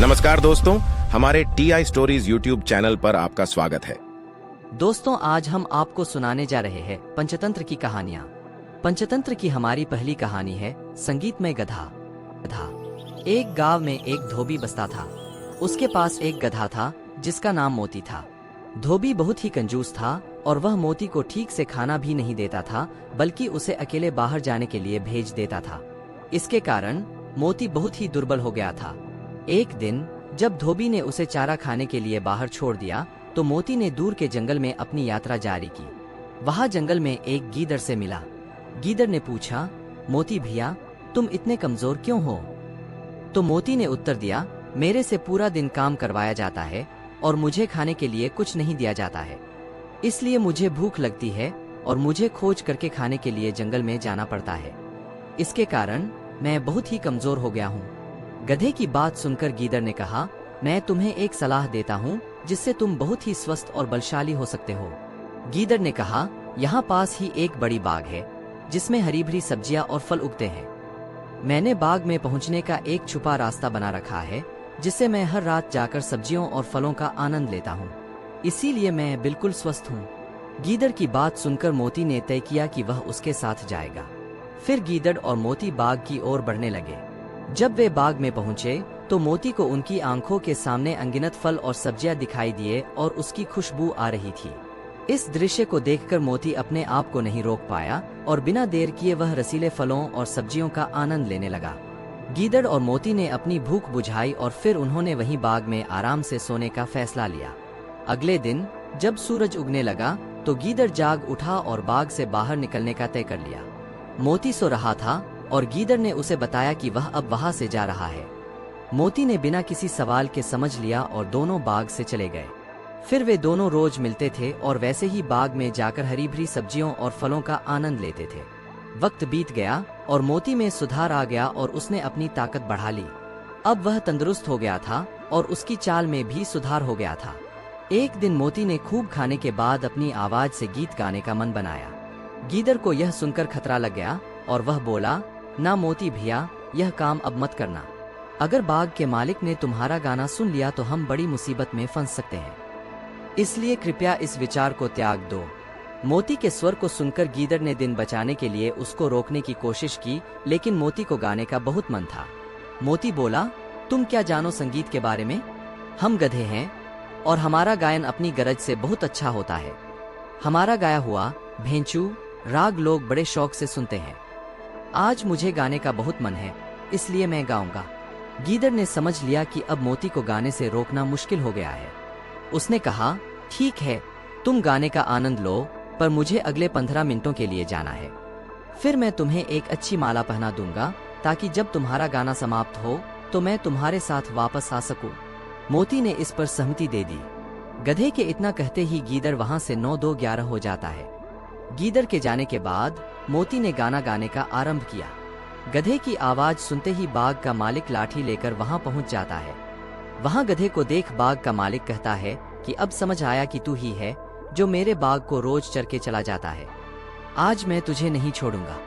नमस्कार दोस्तों, हमारे TI स्टोरीज यूट्यूब चैनल पर आपका स्वागत है। दोस्तों, आज हम आपको सुनाने जा रहे हैं पंचतंत्र की कहानियाँ। पंचतंत्र की हमारी पहली कहानी है संगीतमय गधा। एक गांव में एक धोबी बसता था। उसके पास एक गधा था जिसका नाम मोती था। धोबी बहुत ही कंजूस था और वह मोती को ठीक से खाना भी नहीं देता था, बल्कि उसे अकेले बाहर जाने के लिए भेज देता था। इसके कारण मोती बहुत ही दुर्बल हो गया था। एक दिन जब धोबी ने उसे चारा खाने के लिए बाहर छोड़ दिया तो मोती ने दूर के जंगल में अपनी यात्रा जारी की। वहां जंगल में एक गीदड़ से मिला। गीदड़ ने पूछा, मोती भैया, तुम इतने कमजोर क्यों हो? तो मोती ने उत्तर दिया, मेरे से पूरा दिन काम करवाया जाता है और मुझे खाने के लिए कुछ नहीं दिया जाता है, इसलिए मुझे भूख लगती है और मुझे खोज करके खाने के लिए जंगल में जाना पड़ता है। इसके कारण मैं बहुत ही कमजोर हो गया हूँ। गधे की बात सुनकर गीदड़ ने कहा, मैं तुम्हें एक सलाह देता हूँ जिससे तुम बहुत ही स्वस्थ और बलशाली हो सकते हो। गीदड़ ने कहा, यहाँ पास ही एक बड़ी बाग है जिसमें हरी भरी सब्जियां और फल उगते हैं। मैंने बाग में पहुँचने का एक छुपा रास्ता बना रखा है जिससे मैं हर रात जाकर सब्जियों और फलों का आनंद लेता हूँ, इसीलिए मैं बिल्कुल स्वस्थ हूँ। गीदड़ की बात सुनकर मोती ने तय किया कि वह उसके साथ जाएगा। फिर गीदड़ और मोती बाग की ओर बढ़ने लगे। जब वे बाग में पहुंचे तो मोती को उनकी आंखों के सामने अनगिनत फल और सब्जियां दिखाई दिए और उसकी खुशबू आ रही थी। इस दृश्य को देखकर मोती अपने आप को नहीं रोक पाया और बिना देर किए वह रसीले फलों और सब्जियों का आनंद लेने लगा। गीदड़ और मोती ने अपनी भूख बुझाई और फिर उन्होंने वहीं बाग में आराम से सोने का फैसला लिया। अगले दिन जब सूरज उगने लगा तो गीदड़ जाग उठा और बाग से बाहर निकलने का तय कर लिया। मोती सो रहा था और गीदड़ ने उसे बताया कि वह अब वहां से जा रहा है। मोती ने बिना किसी सवाल के समझ लिया और दोनों बाग से चले गए। फिर वे दोनों रोज मिलते थे और वैसे ही बाग में जाकर हरी भरी सब्जियों और फलों का आनंद लेते थे। वक्त बीत गया और मोती में सुधार आ गया और उसने अपनी ताकत बढ़ा ली। अब वह तंदुरुस्त हो गया था और उसकी चाल में भी सुधार हो गया था। एक दिन मोती ने खूब खाने के बाद अपनी आवाज से गीत गाने का मन बनाया। गीदड़ को यह सुनकर खतरा लग गया और वह बोला, ना मोती भैया, यह काम अब मत करना। अगर बाग के मालिक ने तुम्हारा गाना सुन लिया तो हम बड़ी मुसीबत में फंस सकते हैं, इसलिए कृपया इस विचार को त्याग दो। मोती के स्वर को सुनकर गीदड़ ने दिन बचाने के लिए उसको रोकने की कोशिश की, लेकिन मोती को गाने का बहुत मन था। मोती बोला, तुम क्या जानो संगीत के बारे में? हम गधे हैं और हमारा गायन अपनी गरज से बहुत अच्छा होता है। हमारा गाया हुआ भेंचू राग लोग बड़े शौक से सुनते हैं। आज मुझे गाने का बहुत मन है, इसलिए मैं गाऊंगा। गीदड़ ने समझ लिया कि अब मोती को गाने से रोकना मुश्किल हो गया है। उसने कहा, ठीक है, तुम गाने का आनंद लो, पर मुझे अगले 15 मिनटों के लिए जाना है। फिर मैं तुम्हें एक अच्छी माला पहना दूंगा ताकि जब तुम्हारा गाना समाप्त हो तो मैं तुम्हारे साथ वापस आ सकूं। मोती ने इस पर सहमति दे दी। गधे के इतना कहते ही गीदड़ वहां से 9-2-11 हो जाता है। गीदड़ के जाने के बाद मोती ने गाना गाने का आरंभ किया। गधे की आवाज सुनते ही बाग का मालिक लाठी लेकर वहां पहुंच जाता है। वहां गधे को देख बाग का मालिक कहता है कि अब समझ आया कि तू ही है जो मेरे बाग को रोज चर के चला जाता है। आज मैं तुझे नहीं छोड़ूंगा।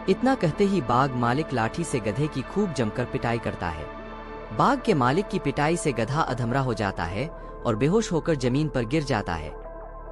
इतना कहते ही बाग मालिक लाठी से गधे की खूब जमकर पिटाई करता है। बाग के मालिक की पिटाई से गधा अधमरा हो जाता है और बेहोश होकर जमीन पर गिर जाता है।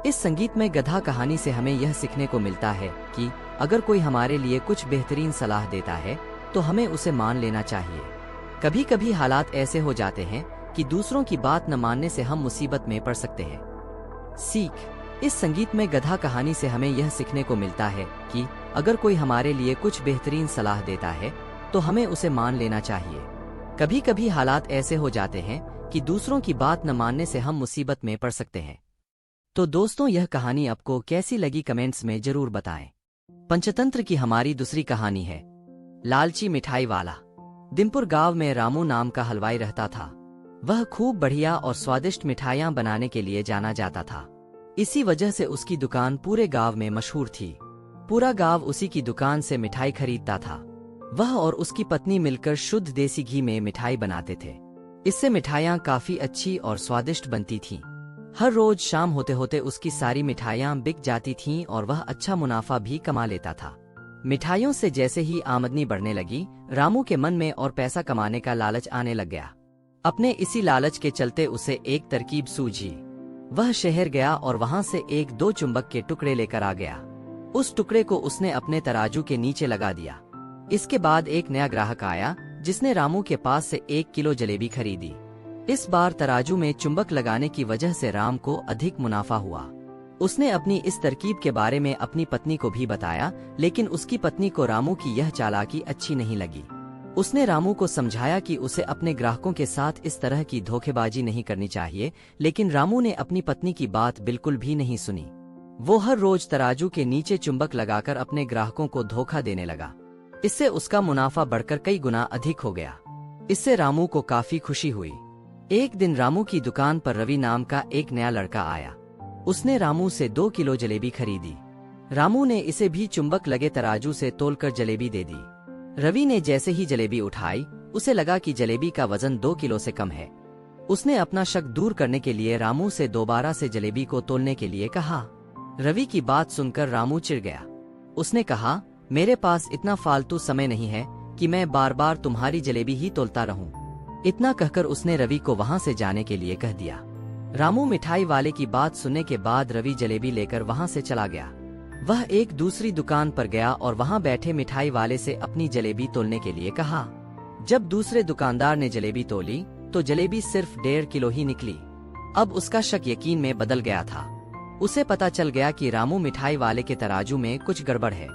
इस संगीत में गधा कहानी से हमें यह सीखने को मिलता है कि अगर कोई हमारे लिए कुछ बेहतरीन सलाह देता है तो हमें उसे मान लेना चाहिए। कभी कभी हालात ऐसे हो जाते हैं कि दूसरों की बात न मानने से हम मुसीबत में पड़ सकते हैं। सीख, इस संगीत में गधा कहानी से हमें यह सीखने को मिलता है कि अगर कोई हमारे लिए कुछ बेहतरीन सलाह देता है तो हमें उसे मान लेना चाहिए। कभी कभी हालात ऐसे हो जाते हैं कि दूसरों की बात न मानने से हम मुसीबत में पड़ सकते हैं। तो दोस्तों, यह कहानी आपको कैसी लगी कमेंट्स में जरूर बताएं। पंचतंत्र की हमारी दूसरी कहानी है लालची मिठाई वाला। दिमपुर गांव में रामू नाम का हलवाई रहता था। वह खूब बढ़िया और स्वादिष्ट मिठाइयां बनाने के लिए जाना जाता था। इसी वजह से उसकी दुकान पूरे गांव में मशहूर थी। पूरा गांव उसी की दुकान से मिठाई खरीदता था। वह और उसकी पत्नी मिलकर शुद्ध देसी घी में मिठाई बनाते थे। इससे मिठाइयां काफी अच्छी और स्वादिष्ट बनती थीं। हर रोज शाम होते होते उसकी सारी मिठाइयां बिक जाती थीं और वह अच्छा मुनाफा भी कमा लेता था। मिठाइयों से जैसे ही आमदनी बढ़ने लगी, रामू के मन में और पैसा कमाने का लालच आने लग गया। अपने इसी लालच के चलते उसे एक तरकीब सूझी। वह शहर गया और वहां से एक 2 चुंबक के टुकड़े लेकर आ गया। उस टुकड़े को उसने अपने तराजू के नीचे लगा दिया। इसके बाद एक नया ग्राहक आया जिसने रामू के पास से 1 किलो जलेबी खरीदी। इस बार तराजू में चुंबक लगाने की वजह से राम को अधिक मुनाफा हुआ। उसने अपनी इस तरकीब के बारे में अपनी पत्नी को भी बताया, लेकिन उसकी पत्नी को रामू की यह चालाकी अच्छी नहीं लगी। उसने रामू को समझाया कि उसे अपने ग्राहकों के साथ इस तरह की धोखेबाजी नहीं करनी चाहिए, लेकिन रामू ने अपनी पत्नी की बात बिल्कुल भी नहीं सुनी। वो हर रोज तराजू के नीचे चुंबक लगाकर अपने ग्राहकों को धोखा देने लगा। इससे उसका मुनाफा बढ़कर कई गुना अधिक हो गया। इससे रामू को काफी खुशी हुई। एक दिन रामू की दुकान पर रवि नाम का एक नया लड़का आया। उसने रामू से 2 किलो जलेबी खरीदी। रामू ने इसे भी चुंबक लगे तराजू से तोलकर जलेबी दे दी। रवि ने जैसे ही जलेबी उठाई, उसे लगा कि जलेबी का वजन 2 किलो से कम है। उसने अपना शक दूर करने के लिए रामू से दोबारा से जलेबी को तोलने के लिए कहा। रवि की बात सुनकर रामू चिढ़ गया। उसने कहा, मेरे पास इतना फालतू समय नहीं है कि मैं बार बार तुम्हारी जलेबी ही तोलता रहूं। इतना कहकर उसने रवि को वहां से जाने के लिए कह दिया। रामू मिठाई वाले की बात सुनने के बाद रवि जलेबी लेकर वहां से चला गया। वह एक दूसरी दुकान पर गया और वहां बैठे मिठाई वाले से अपनी जलेबी तोलने के लिए कहा। जब दूसरे दुकानदार ने जलेबी तोली तो जलेबी सिर्फ 1.5 किलो ही निकली। अब उसका शक यकीन में बदल गया था। उसे पता चल गया कि रामू मिठाई वाले के तराजू में कुछ गड़बड़ है।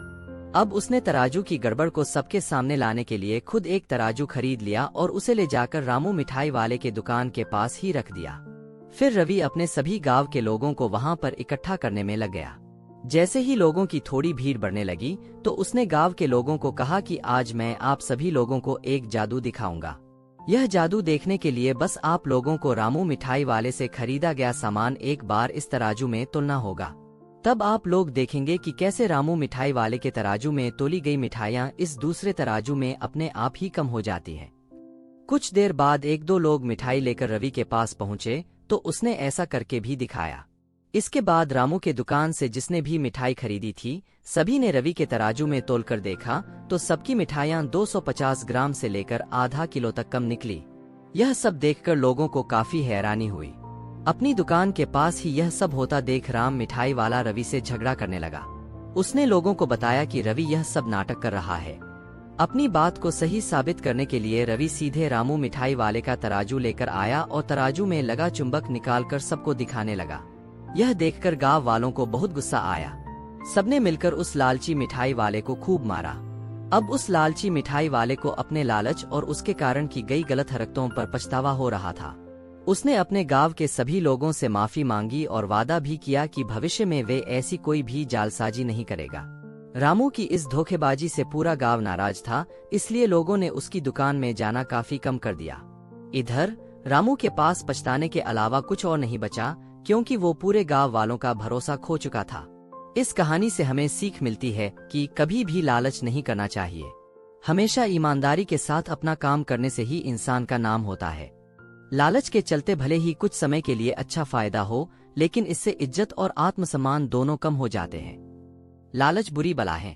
अब उसने तराजू की गड़बड़ को सबके सामने लाने के लिए खुद एक तराजू खरीद लिया और उसे ले जाकर रामू मिठाई वाले के दुकान के पास ही रख दिया। फिर रवि अपने सभी गांव के लोगों को वहां पर इकट्ठा करने में लग गया। जैसे ही लोगों की थोड़ी भीड़ बढ़ने लगी तो उसने गांव के लोगों को कहा कि आज मैं आप सभी लोगों को एक जादू दिखाऊंगा। यह जादू देखने के लिए बस आप लोगों को रामू मिठाई वाले से खरीदा गया सामान एक बार इस तराजू में तोलना होगा। तब आप लोग देखेंगे कि कैसे रामू मिठाई वाले के तराजू में तोली गई मिठाइयाँ इस दूसरे तराजू में अपने आप ही कम हो जाती है। कुछ देर बाद 1-2 लोग मिठाई लेकर रवि के पास पहुंचे तो उसने ऐसा करके भी दिखाया। इसके बाद रामू के दुकान से जिसने भी मिठाई खरीदी थी, सभी ने रवि के तराजू में तोलकर देखा तो सबकी मिठाइयाँ 250 ग्राम से लेकर आधा किलो तक कम निकली। यह सब देखकर लोगों को काफी हैरानी हुई। अपनी दुकान के पास ही यह सब होता देख राम मिठाई वाला रवि से झगड़ा करने लगा। उसने लोगों को बताया कि रवि यह सब नाटक कर रहा है। अपनी बात को सही साबित करने के लिए रवि सीधे रामू मिठाई वाले का तराजू लेकर आया और तराजू में लगा चुंबक निकालकर सबको दिखाने लगा। यह देखकर गांव वालों को बहुत गुस्सा आया। सबने मिलकर उस लालची मिठाई वाले को खूब मारा। अब उस लालची मिठाई वाले को अपने लालच और उसके कारण की गई गलत हरकतों पर पछतावा हो रहा था। उसने अपने गांव के सभी लोगों से माफी मांगी और वादा भी किया कि भविष्य में वे ऐसी कोई भी जालसाजी नहीं करेगा। रामू की इस धोखेबाजी से पूरा गांव नाराज था, इसलिए लोगों ने उसकी दुकान में जाना काफी कम कर दिया। इधर रामू के पास पछताने के अलावा कुछ और नहीं बचा, क्योंकि वो पूरे गांव वालों का भरोसा खो चुका था। इस कहानी से हमें सीख मिलती है कि कभी भी लालच नहीं करना चाहिए। हमेशा ईमानदारी के साथ अपना काम करने से ही इंसान का नाम होता है। लालच के चलते भले ही कुछ समय के लिए अच्छा फायदा हो, लेकिन इससे इज्जत और आत्मसम्मान दोनों कम हो जाते हैं। लालच बुरी बला है।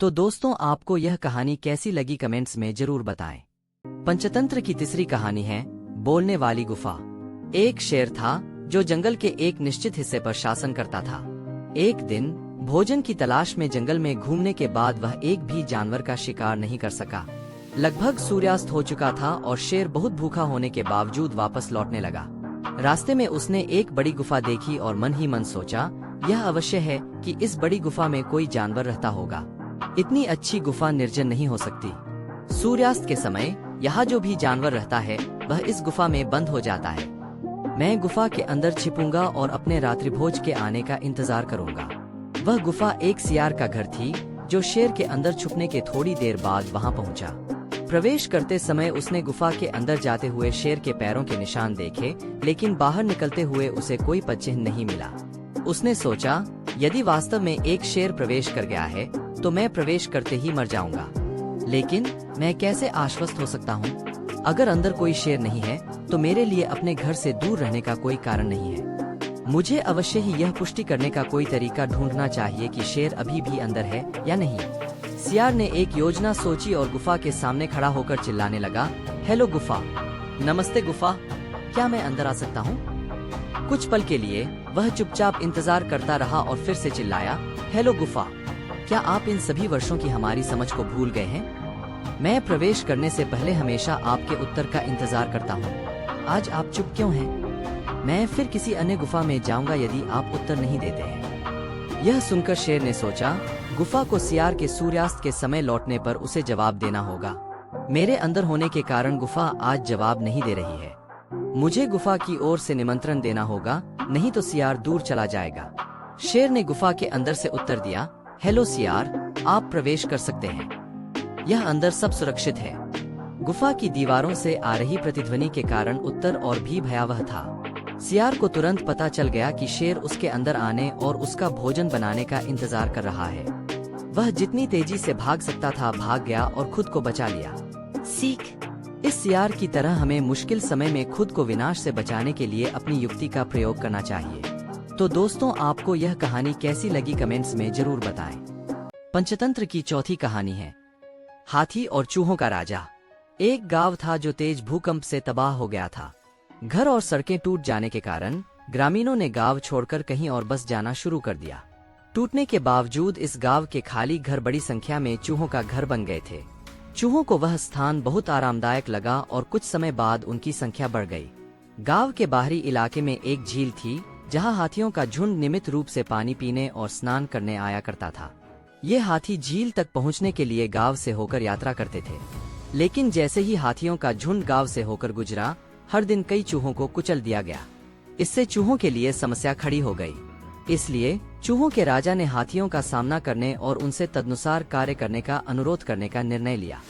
तो दोस्तों, आपको यह कहानी कैसी लगी कमेंट्स में जरूर बताएं। पंचतंत्र की तीसरी कहानी है बोलने वाली गुफा। एक शेर था जो जंगल के एक निश्चित हिस्से पर शासन करता था। एक दिन भोजन की तलाश में जंगल में घूमने के बाद वह एक भी जानवर का शिकार नहीं कर सका। लगभग सूर्यास्त हो चुका था और शेर बहुत भूखा होने के बावजूद वापस लौटने लगा। रास्ते में उसने एक बड़ी गुफा देखी और मन ही मन सोचा, यह अवश्य है कि इस बड़ी गुफा में कोई जानवर रहता होगा। इतनी अच्छी गुफा निर्जन नहीं हो सकती। सूर्यास्त के समय यहाँ जो भी जानवर रहता है वह इस गुफा में बंद हो जाता है। मैं गुफा के अंदर छिपूंगा और अपने रात्रिभोज के आने का इंतजार करूंगा। वह गुफा एक सियार का घर थी जो शेर के अंदर छुपने के थोड़ी देर बाद वहां पहुंचा। प्रवेश करते समय उसने गुफा के अंदर जाते हुए शेर के पैरों के निशान देखे, लेकिन बाहर निकलते हुए उसे कोई पदचिह्न नहीं मिला। उसने सोचा, यदि वास्तव में एक शेर प्रवेश कर गया है तो मैं प्रवेश करते ही मर जाऊंगा। लेकिन मैं कैसे आश्वस्त हो सकता हूँ? अगर अंदर कोई शेर नहीं है तो मेरे लिए अपने घर से दूर रहने का कोई कारण नहीं है। मुझे अवश्य ही यह पुष्टि करने का कोई तरीका ढूंढना चाहिए कि शेर अभी भी अंदर है या नहीं। सियार ने एक योजना सोची और गुफा के सामने खड़ा होकर चिल्लाने लगा, हेलो गुफा, नमस्ते गुफा, क्या मैं अंदर आ सकता हूँ? कुछ पल के लिए वह चुपचाप इंतजार करता रहा और फिर से चिल्लाया, हेलो गुफा, क्या आप इन सभी वर्षों की हमारी समझ को भूल गए हैं? मैं प्रवेश करने से पहले हमेशा आपके उत्तर का इंतजार करता हूँ। आज आप चुप क्यों हैं? मैं फिर किसी अन्य गुफा में जाऊंगा यदि आप उत्तर नहीं देते हैं। यह सुनकर शेर ने सोचा, गुफा को सियार के सूर्यास्त के समय लौटने पर उसे जवाब देना होगा। मेरे अंदर होने के कारण गुफा आज जवाब नहीं दे रही है। मुझे गुफा की ओर से निमंत्रण देना होगा, नहीं तो सियार दूर चला जाएगा। शेर ने गुफा के अंदर से उत्तर दिया, हेलो सियार, आप प्रवेश कर सकते हैं। यह अंदर सब सुरक्षित है। गुफा की दीवारों से आ रही प्रतिध्वनि के कारण उत्तर और भी भयावह था। सियार को तुरंत पता चल गया कि शेर उसके अंदर आने और उसका भोजन बनाने का इंतजार कर रहा है। वह जितनी तेजी से भाग सकता था भाग गया और खुद को बचा लिया। सीख, इस सियार की तरह हमें मुश्किल समय में खुद को विनाश से बचाने के लिए अपनी युक्ति का प्रयोग करना चाहिए। तो दोस्तों, आपको यह कहानी कैसी लगी कमेंट्स में जरूर बताएं। पंचतंत्र की चौथी कहानी है हाथी और चूहों का राजा। एक गांव था जो तेज भूकंप से तबाह हो गया था। घर और सड़कें टूट जाने के कारण ग्रामीणों ने गांव छोड़कर कहीं और बस जाना शुरू कर दिया। टूटने के बावजूद इस गांव के खाली घर बड़ी संख्या में चूहों का घर बन गए थे। चूहों को वह स्थान बहुत आरामदायक लगा और कुछ समय बाद उनकी संख्या बढ़ गई। गांव के बाहरी इलाके में एक झील थी जहां हाथियों का झुंड नियमित रूप से पानी पीने और स्नान करने आया करता था। ये हाथी झील तक पहुंचने के लिए गांव से होकर यात्रा करते थे, लेकिन जैसे ही हाथियों का झुंड गांव से होकर गुजरा, हर दिन कई चूहों को कुचल दिया गया। इससे चूहों के लिए समस्या खड़ी हो गई। इसलिए चूहों के राजा ने हाथियों का सामना करने और उनसे तदनुसार कार्य करने का अनुरोध करने का निर्णय लिया।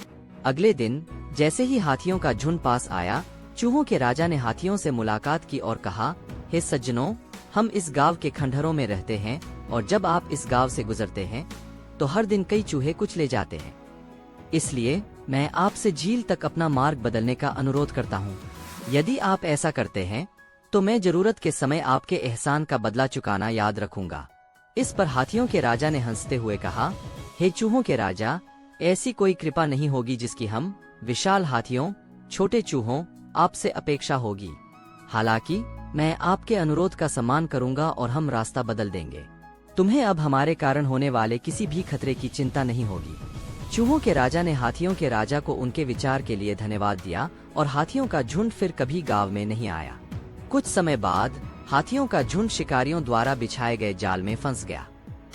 अगले दिन जैसे ही हाथियों का झुंड पास आया, चूहों के राजा ने हाथियों से मुलाकात की और कहा, हे सज्जनों, हम इस गांव के खंडहरों में रहते हैं और जब आप इस गांव से गुजरते हैं तो हर दिन कई चूहे कुचले जाते हैं। इसलिए मैं आपसे झील तक अपना मार्ग बदलने का अनुरोध करता हूँ। यदि आप ऐसा करते हैं तो मैं जरूरत के समय आपके एहसान का बदला चुकाना याद रखूंगा। इस पर हाथियों के राजा ने हंसते हुए कहा, हे चूहों के राजा, ऐसी कोई कृपा नहीं होगी जिसकी हम विशाल हाथियों, छोटे चूहों, आपसे अपेक्षा होगी। हालांकि मैं आपके अनुरोध का सम्मान करूंगा और हम रास्ता बदल देंगे। तुम्हें अब हमारे कारण होने वाले किसी भी खतरे की चिंता नहीं होगी। चूहों के राजा ने हाथियों के राजा को उनके विचार के लिए धन्यवाद दिया और हाथियों का झुंड फिर कभी गांव में नहीं आया। कुछ समय बाद हाथियों का झुंड शिकारियों द्वारा बिछाए गए जाल में फंस गया।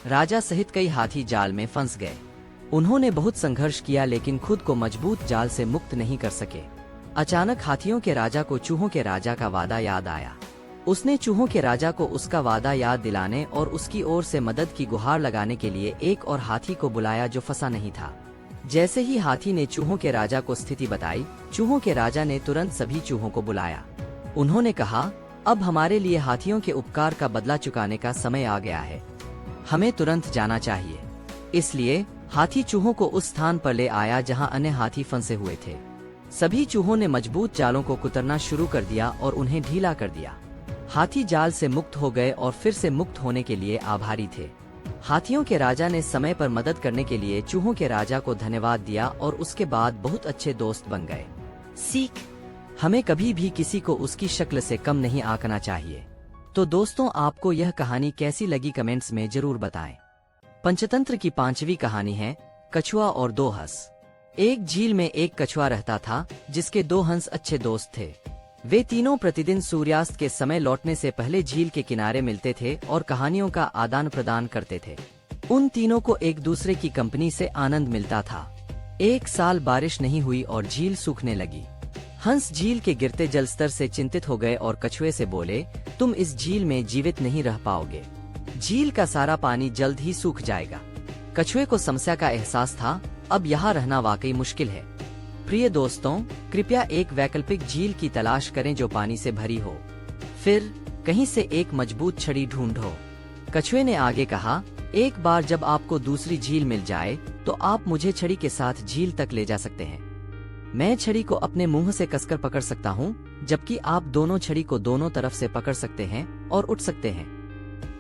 राजा सहित कई हाथी जाल में फंस गए। उन्होंने बहुत संघर्ष किया लेकिन खुद को मजबूत जाल से मुक्त नहीं कर सके। अचानक हाथियों के राजा को चूहों के राजा का वादा याद आया। उसने चूहों के राजा को उसका वादा याद दिलाने और उसकी ओर से मदद की गुहार लगाने के लिए एक और हाथी को बुलाया जो फंसा नहीं था। जैसे ही हाथी ने चूहों के राजा को स्थिति बताई, चूहों के राजा ने तुरंत सभी चूहों को बुलाया। उन्होंने कहा, अब हमारे लिए हाथियों के उपकार का बदला चुकाने का समय आ गया है। हमें तुरंत जाना चाहिए। इसलिए हाथी चूहों को उस स्थान पर ले आया जहां अन्य हाथी फंसे हुए थे। सभी चूहों ने मजबूत जालों को कुतरना शुरू कर दिया और उन्हें ढीला कर दिया। हाथी जाल से मुक्त हो गए और फिर से मुक्त होने के लिए आभारी थे। हाथियों के राजा ने समय पर मदद करने के लिए चूहों के राजा को धन्यवाद दिया और उसके बाद बहुत अच्छे दोस्त बन गए। सीख, हमें कभी भी किसी को उसकी शक्ल से कम नहीं आंकना चाहिए। तो दोस्तों, आपको यह कहानी कैसी लगी कमेंट्स में जरूर बताएं। पंचतंत्र की पांचवी कहानी है कछुआ और दो हंस। एक झील में एक कछुआ रहता था जिसके दो हंस अच्छे दोस्त थे। वे तीनों प्रतिदिन सूर्यास्त के समय लौटने से पहले झील के किनारे मिलते थे और कहानियों का आदान प्रदान करते थे। उन तीनों को एक दूसरे की कंपनी से आनंद मिलता था। एक साल बारिश नहीं हुई और झील सूखने लगी। हंस झील के गिरते जलस्तर से चिंतित हो गए और कछुए से बोले, तुम इस झील में जीवित नहीं रह पाओगे। झील का सारा पानी जल्द ही सूख जाएगा। कछुए को समस्या का एहसास था, अब यहाँ रहना वाकई मुश्किल है। प्रिय दोस्तों, कृपया एक वैकल्पिक झील की तलाश करें जो पानी से भरी हो। फिर कहीं से एक मजबूत छड़ी ढूंढो। कछुए ने आगे कहा, एक बार जब आपको दूसरी झील मिल जाए तो आप मुझे छड़ी के साथ झील तक ले जा सकते हैं। मैं छड़ी को अपने मुंह से कसकर पकड़ सकता हूँ, जबकि आप दोनों छड़ी को दोनों तरफ से पकड़ सकते हैं और उठ सकते हैं।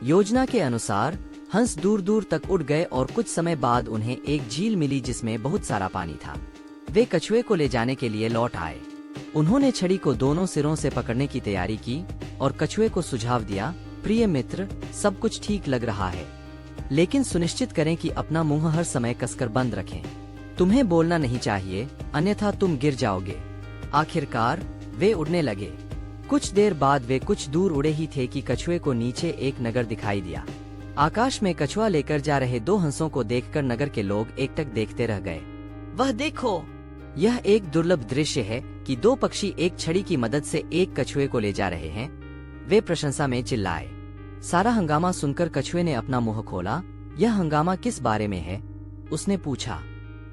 योजना के अनुसार हंस दूर दूर तक उड़ गए और कुछ समय बाद उन्हें एक झील मिली जिसमें बहुत सारा पानी था। वे कछुए को ले जाने के लिए लौट आए। उन्होंने छड़ी को दोनों सिरों से पकड़ने की तैयारी की और कछुए को सुझाव दिया, प्रिय मित्र, सब कुछ ठीक लग रहा है, लेकिन सुनिश्चित करें कि अपना मुंह हर समय कसकर बंद रखें। तुम्हें बोलना नहीं चाहिए, अन्यथा तुम गिर जाओगे। आखिरकार वे उड़ने लगे। कुछ देर बाद वे कुछ दूर उड़े ही थे कि कछुए को नीचे एक नगर दिखाई दिया। आकाश में कछुआ लेकर जा रहे दो हंसों को देखकर नगर के लोग एकटक देखते रह गए। वह देखो, यह एक दुर्लभ दृश्य है कि दो पक्षी एक छड़ी की मदद से एक कछुए को ले जा रहे हैं। वे प्रशंसा में चिल्लाए। सारा हंगामा सुनकर कछुए ने अपना मुंह खोला। यह हंगामा किस बारे में है? उसने पूछा।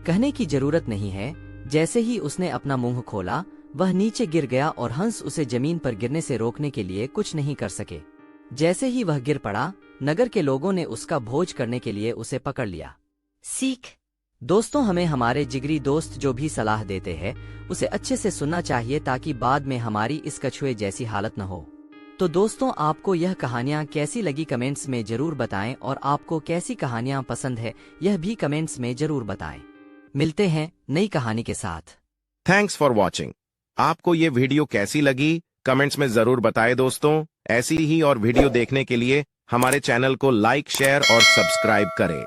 कहने की जरूरत नहीं है। जैसे ही उसने अपना मुंह खोला, वह नीचे गिर गया और हंस उसे जमीन पर गिरने से रोकने के लिए कुछ नहीं कर सके। जैसे ही वह गिर पड़ा, नगर के लोगों ने उसका भोज करने के लिए उसे पकड़ लिया। सीख। दोस्तों, हमें हमारे जिगरी दोस्त जो भी सलाह देते हैं उसे अच्छे से सुनना चाहिए ताकि बाद में हमारी इस कछुए जैसी हालत न हो। तो दोस्तों, आपको यह कहानियाँ कैसी लगी कमेंट्स में जरूर बताएं और आपको कैसी कहानियाँ पसंद है यह भी कमेंट्स में जरूर बताएं। मिलते हैं नई कहानी के साथ। Thanks for watching. आपको ये वीडियो कैसी लगी कमेंट्स में जरूर बताएं दोस्तों। ऐसी ही और वीडियो देखने के लिए हमारे चैनल को लाइक, शेयर और सब्सक्राइब करें।